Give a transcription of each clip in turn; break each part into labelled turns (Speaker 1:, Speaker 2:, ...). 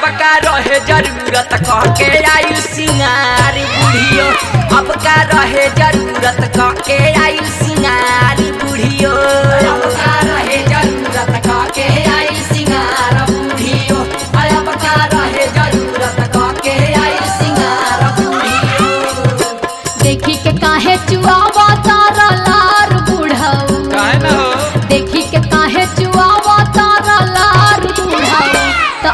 Speaker 1: बका रहे जरूरत कह के आयु सिंगारी बुढ़ियो अब का रहे जरूरत कह के आयु सिंगारी बुढ़ियो अब का रहे जरूरत कह के आयु सिंगार बुढ़ियो अब का रहे जरूरत कह के आयु सिंगार बुढ़ियो
Speaker 2: देखी के काहे चुआवा तारा लार बुढ़ऊ
Speaker 3: काहे ना हो
Speaker 2: देखी के काहे चुआवा तारा लार बुढ़ऊ त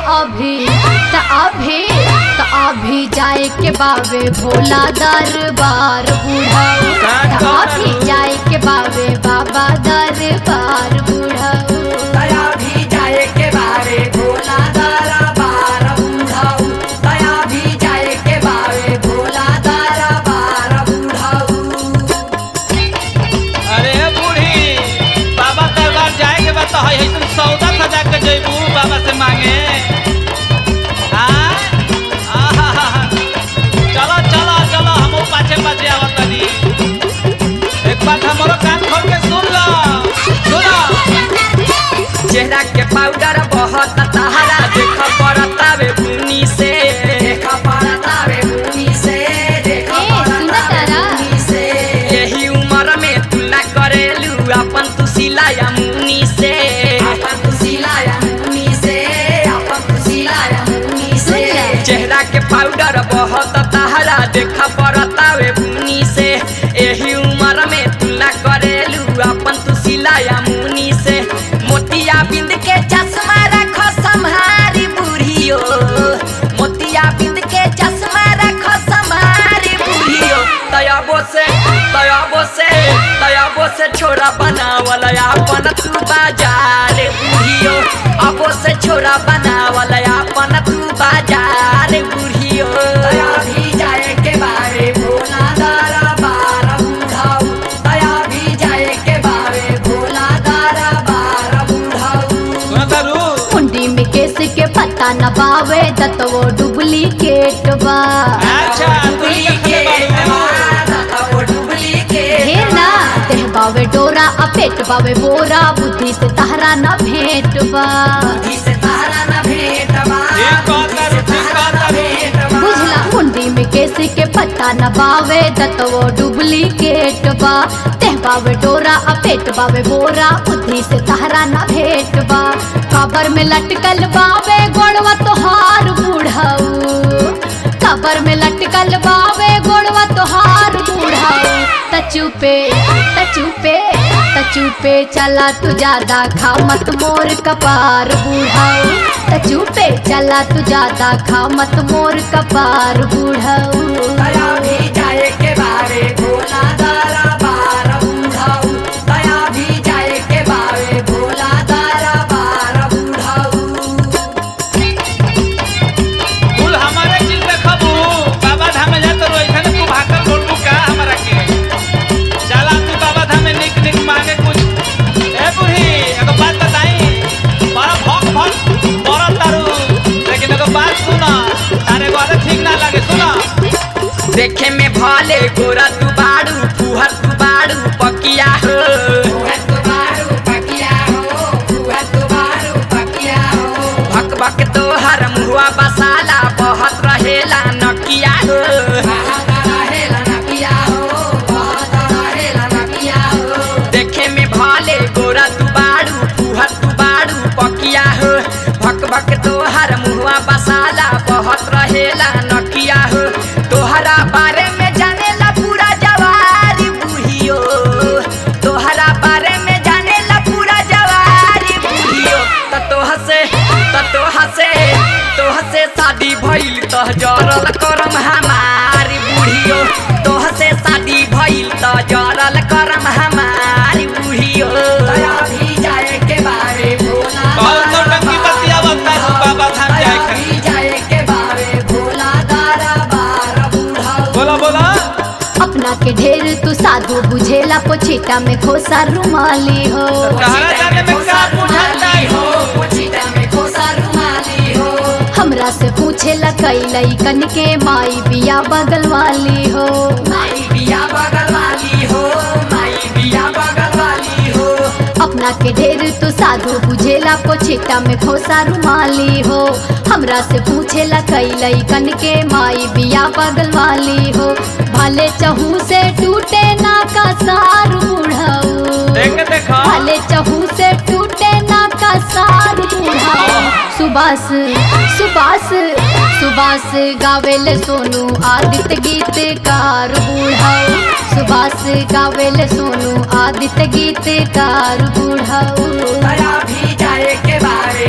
Speaker 2: अभी जाए के बावे भोला दरबार बुढ़ऊ त अभी जाए के बावे बाबा दरबार बुढ़ऊ
Speaker 1: दया भी जाए के बारे भोला दरबार बुढ़ऊ दया भी जाए के बारे भोला दरबार बुढ़ऊ
Speaker 3: अरे बूढ़ी बाबा दरबार जाए के बाद तो है तुम सौदा सजा के जइबू बाबा से मांगे चलो हमो पाछे आवत तनी एक बात हमरो कान खोल के सुन लो
Speaker 1: चेहरा के पाउडर बहुत तहरा देख पड़तावे भूमि से देख पड़तावे भूमि से देख पड़तावे भूमि से यही उम्र में तुलना करेलू अपन तू सिलाया मुनि से अपन तू सिलाया मुनि से अपन तू सिलाया मुनि से चेहरा के पाउडर बहुत तहरा देख पड़तावे भूमि से यही उम्र में तुलना करेलू अपन तू सिलाया मुनि से मोतिया बिंद के चश्मा रखो संहारी बुढ़ियो मोतिया बिंद के चश्मा रखो संहारी बुढ़ियो तयबो से छोरा बनावल अपन तू बाजार बुढ़ियो अबो से छोरा बनावल अपन तू बाजार बुढ़ियो दया भी जाए के बारे भोला दरबार बुढ़ऊ दया भी जाए के बारे भोला दरबार बुढ़ऊ
Speaker 3: सुनतारू
Speaker 2: मुंडी में केस के पत्ता न बावे दतवो डुप्लीकेट बा
Speaker 3: अच्छा
Speaker 2: ढेर ना देह बावे डोरा अपेट बावे बोरा बुद्धि से तहरा न भेंट बा बुझला मुंडी में केस के पत्ता न बावे दतवो डुप्लीकेट बा देह बावे डोरा अपेट बावे बोरा बुद्धि से तहरा न भेंट बा कबर में लटकल बावे गोड़वा तोहार बुढ़ऊ कबर में लटकल बावे गोड़वा तोहार बुढ़ऊ तचुपे चला तू ज्यादा खा मत मोर कपार बुढ़ऊ तचुपे चला तू ज्यादा खा मत मोर कपार बुढ़ऊ
Speaker 1: दया भी जाए के बारे भोला दरबार बुढ़ऊ दया भी जाए के बारे भोला दरबार बुढ़ऊ
Speaker 3: कुल हमारे चीज देखबू बाबा धाम में जात रहो इधर तू भाकर बोलबू का हमरा के चला तू बाबा धाम में निक मांगे कुछ ए बूढ़ी एगो बात बताई बड़ा भक बड़ा तारू लेकिन एगो बात सुना तारे को ठीक ना लगे सुना
Speaker 1: देखे में भले गोरा तू बाड़ू फुहर तू बाड़ू पकिया हो फुहर तू बाड़ू पकिया हो फुहर तू बाड़ू पकिया हो भक भक तोहर मुहवा बसाला बहुत रहेला नकिया हो बहुत रहेला नकिया हो बहुत रहेला नकिया हो देखे में भले गोरा तू बाड़ू फुहर तू बाड़ू पकिया हो भक भक तोहर मुहवा बसाला बहुत रहेला नकिया हो तोहरा बारे में जानेला पूरा जवारी बुढ़ियो तोहरा बारे में जानेला पूरा जवारी बुढ़ियो तोह से शादी भइल तह जरल करम हमारी बुढ़ियो तोह से शादी भइल तह जरल करम हमारी बुढ़ियो दया भी जाए के बारे भोला
Speaker 3: कौन तो टंकी बतिया बता बाबा धाम जाए के
Speaker 1: भी जाए के बारे भोला दरबार बुढ़ऊ
Speaker 3: बोला
Speaker 2: अपना के ढेर तू साधु बुझेला पोछीटा में खोसा रुमाली हो
Speaker 3: कहरा जाने में का बुझाता हो
Speaker 1: पोछीटा में खोसा रुमाली हो
Speaker 2: हमरा से पूछेला कई लइकन के माई बिया बगल वाली हो
Speaker 1: माई बिया बगल वाली हो माई बिया बगल वाली हो
Speaker 2: अपना के ढेर तू साधु बुझेला पोछिटा में खोसा रुमाली हो हमरा से पूछेला कई लइकन के माई बिया बगल वाली हो भले चहू से टूटे ना का सार बुढ़ऊ
Speaker 3: देखो
Speaker 2: भले चहू से टूटे ना का सार बुढ़ऊ सुबास सुबास सुबास गावेले सोनू आदित्य गीतकार बुढ़ऊ सुबास गावेले सोनू आदित्य गीतकार बुढ़ऊ
Speaker 1: बड़ा भी जाए के बारे